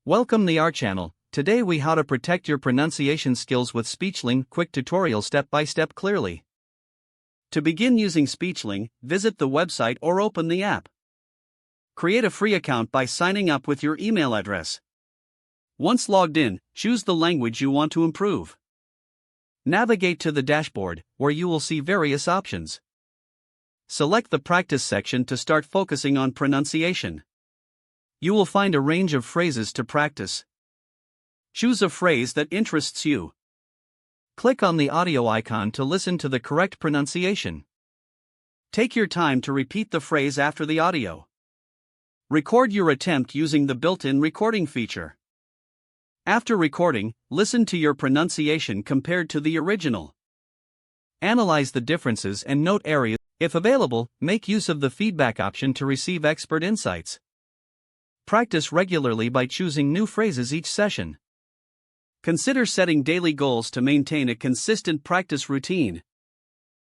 Welcome to our channel. Today we how to protect your pronunciation skills with Speechling quick tutorial step by step clearly. To begin using Speechling, visit the website or open the app. Create a free account by signing up with your email address. Once logged in, choose the language you want to improve. Navigate to the dashboard, where you will see various options. Select the practice section to start focusing on pronunciation. You will find a range of phrases to practice. Choose a phrase that interests you. Click on the audio icon to listen to the correct pronunciation. Take your time to repeat the phrase after the audio. Record your attempt using the built-in recording feature. After recording, listen to your pronunciation compared to the original. Analyze the differences and note areas. If available, make use of the feedback option to receive expert insights. Practice regularly by choosing new phrases each session. Consider setting daily goals to maintain a consistent practice routine.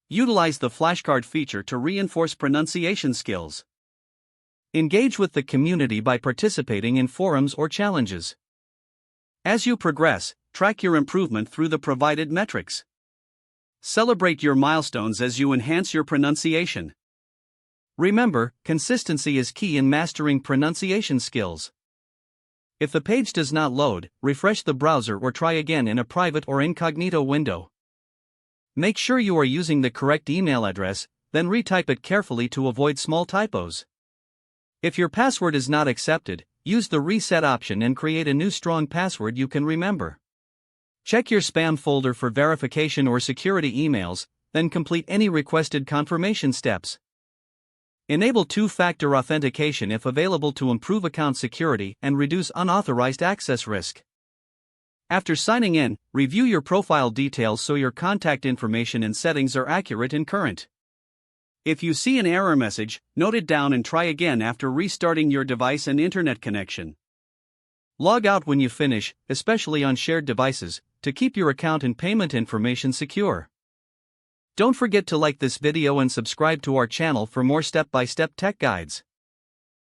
Utilize the flashcard feature to reinforce pronunciation skills. Engage with the community by participating in forums or challenges. As you progress, track your improvement through the provided metrics. Celebrate your milestones as you enhance your pronunciation. Remember, consistency is key in mastering pronunciation skills. If the page does not load, refresh the browser or try again in a private or incognito window. Make sure you are using the correct email address, then retype it carefully to avoid small typos. If your password is not accepted, use the reset option and create a new strong password you can remember. Check your spam folder for verification or security emails, then complete any requested confirmation steps. Enable two-factor authentication if available to improve account security and reduce unauthorized access risk. After signing in, review your profile details so your contact information and settings are accurate and current. If you see an error message, note it down and try again after restarting your device and internet connection. Log out when you finish, especially on shared devices, to keep your account and payment information secure. Don't forget to like this video and subscribe to our channel for more step-by-step tech guides.